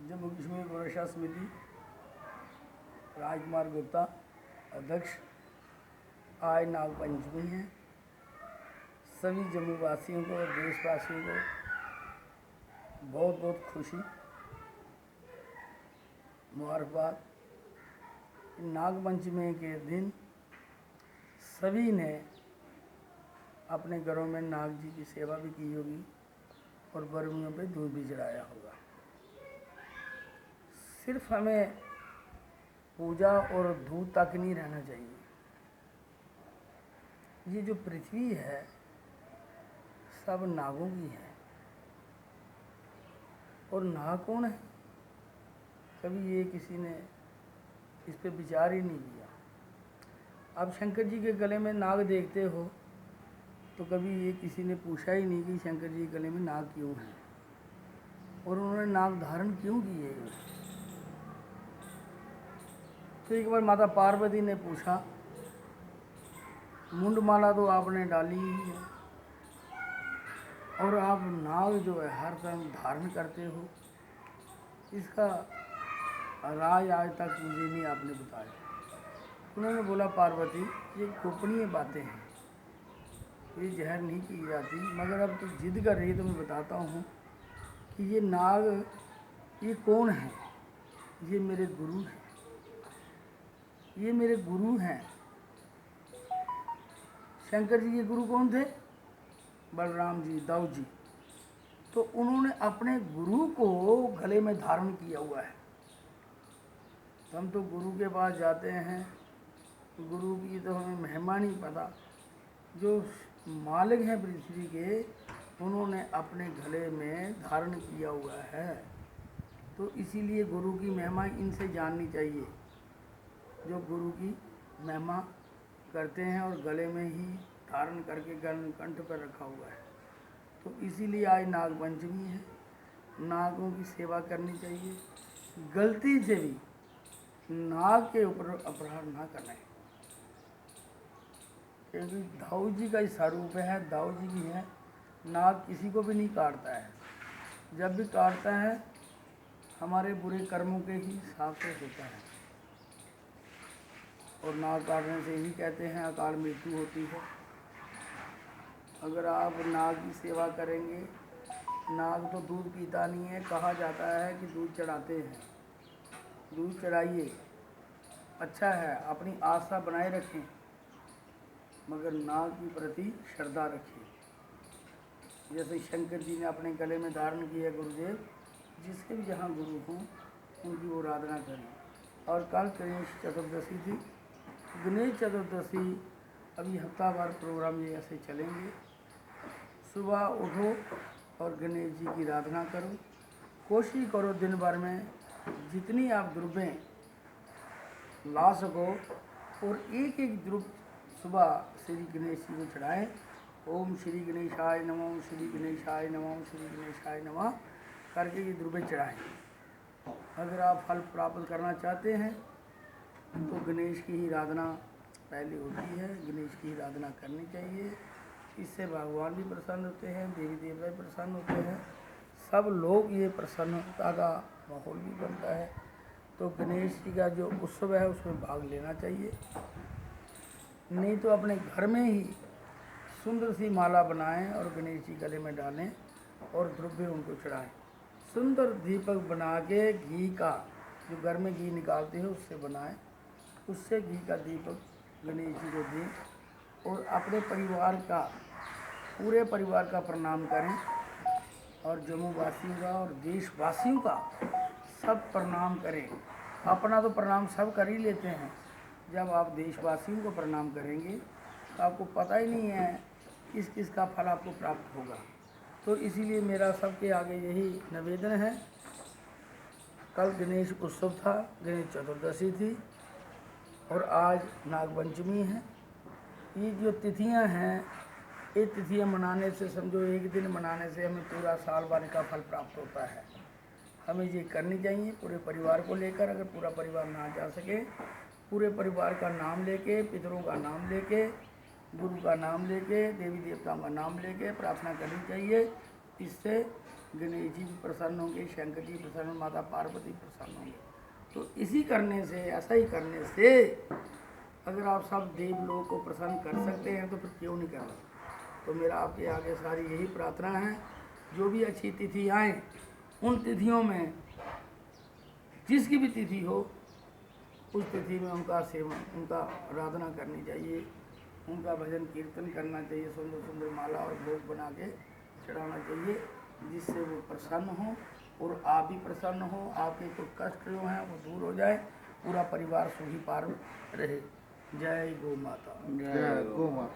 जम्मू कश्मीर गौरक्षा समिति राजकुमार गुप्ता अध्यक्ष। आज नाग पंचमी है। सभी जम्मू वासियों को और देशवासियों को बहुत बहुत खुशी मुबारकबाद। नाग पंचमी के दिन सभी ने अपने घरों में नाग जी की सेवा भी की होगी और बरमियों पे दूध भी चढ़ाया होगा। सिर्फ हमें पूजा और दूध तक नहीं रहना चाहिए। ये जो पृथ्वी है सब नागों की है। और नाग कौन है, कभी ये किसी ने इस पे विचार ही नहीं किया। आप शंकर जी के गले में नाग देखते हो तो कभी ये किसी ने पूछा ही नहीं कि शंकर जी के गले में नाग क्यों है और उन्होंने नाग धारण क्यों किए। तो एक बार माता पार्वती ने पूछा, मुंडमाला तो आपने डाली ही है और आप नाग जो है हर टाइम धारण करते हो, इसका राज आज तक मुझे नहीं आपने बताया। उन्होंने बोला, पार्वती ये गोपनीय बातें हैं, ये जहर नहीं की जाती, मगर अब तो जिद कर रही है तो मैं बताता हूँ कि ये नाग ये कौन है। ये मेरे गुरु हैं, ये मेरे गुरु हैं। शंकर जी के गुरु कौन थे? बलराम जी, दाऊ जी। तो उन्होंने अपने गुरु को गले में धारण किया हुआ है। तो हम तो गुरु के पास जाते हैं, गुरु की तो हमें महिमा नहीं पता। जो मालिक हैं पृथ्वी के, उन्होंने अपने गले में धारण किया हुआ है। तो इसीलिए गुरु की महिमा इनसे जाननी चाहिए, जो गुरु की महिमा करते हैं और गले में ही धारण करके कंठ पर रखा हुआ है। तो इसीलिए आज नाग पंचमी है। नागों की सेवा करनी चाहिए। गलती से भी नाग के ऊपर अपराध ना करना है, क्योंकि दाऊ जी का ही स्वरूप है, दाऊ जी की है। नाग किसी को भी नहीं काटता है, जब भी काटता है हमारे बुरे कर्मों के ही हिसाब से होता है। और नाग काटने से ही कहते हैं अकाल मृत्यु होती है। अगर आप नाग की सेवा करेंगे, नाग तो दूध पीता नहीं है, कहा जाता है कि दूध चढ़ाते हैं, दूध चढ़ाइए, अच्छा है, अपनी आस्था बनाए रखें, मगर नाग की प्रति श्रद्धा रखें। जैसे शंकर जी ने अपने गले में धारण किया गुरुदेव, जिसके भी जहाँ गुरु हों उनकी वो आराधना करें। और कल गणेश चतुर्दशी थी। गणेश चतुर्दशी अभी हफ्ता भर प्रोग्राम ये ऐसे चलेंगे। सुबह उठो और गणेश जी की आराधना करो। कोशिश करो दिन भर में जितनी आप द्रव्यें ला सको और एक एक द्रव्य सुबह श्री गणेश जी को चढ़ाएँ। ओम श्री गणेशाय नमः, श्री गणेशाय नमः, श्री गणेशाय नमः करके ये द्रव्य चढ़ाएँ। अगर आप फल प्राप्त करना चाहते हैं तो गणेश की ही आराधना पहले होती है, गणेश की ही आराधना करनी चाहिए। इससे भगवान भी प्रसन्न होते हैं, देवी देवता भी प्रसन्न होते हैं, सब लोग ये प्रसन्नता का माहौल भी बनता है। तो गणेश जी का जो उत्सव है उसमें भाग लेना चाहिए। नहीं तो अपने घर में ही सुंदर सी माला बनाएं और गणेश जी गले में डालें और द्रव्य उनको चढ़ाएं। सुंदर दीपक बना के घी का, जो घर में घी निकालते हैं उससे बनाएं, उससे घी का दीपक गणेश जी को दें और अपने परिवार का, पूरे परिवार का प्रणाम करें। और जम्मू वासियों का और देशवासियों का सब प्रणाम करें। अपना तो प्रणाम सब कर ही लेते हैं, जब आप देशवासियों को प्रणाम करेंगे तो आपको पता ही नहीं है किस किस का फल आपको प्राप्त होगा। तो इसीलिए मेरा सबके आगे यही निवेदन है। कल गणेश उत्सव था, गणेश चतुर्दशी थी और आज नाग पंचमी है। ये जो तिथियां हैं, ये तिथियां मनाने से, समझो एक दिन मनाने से हमें पूरा साल भर का फल प्राप्त होता है। हमें ये करनी चाहिए पूरे परिवार को लेकर। अगर पूरा परिवार ना जा सके, पूरे परिवार का नाम लेके, पितरों का नाम लेके, गुरु का नाम लेके, देवी देवताओं का नाम लेके प्रार्थना करनी चाहिए। इससे गणेश जी भी प्रसन्न होंगे, शंकर जी प्रसन्न, माता पार्वती प्रसन्न होंगे। तो इसी करने से, ऐसा ही करने से अगर आप सब देव लोगों को प्रसन्न कर सकते हैं तो फिर क्यों नहीं करना। तो मेरा आपके आगे सारी यही प्रार्थना है, जो भी अच्छी तिथि आए उन तिथियों में, जिसकी भी तिथि हो, उस तिथि में उनका सेवन, उनका आराधना करनी चाहिए, उनका भजन कीर्तन करना चाहिए, सुंदर सुंदर माला और भोग बना के चढ़ाना चाहिए, जिससे वो प्रसन्न हो और आप भी प्रसन्न हो, आपके कुछ कष्ट जो हैं वो दूर हो जाए, पूरा परिवार सुखी पार रहे। जय गौ माता। जय गौ माता।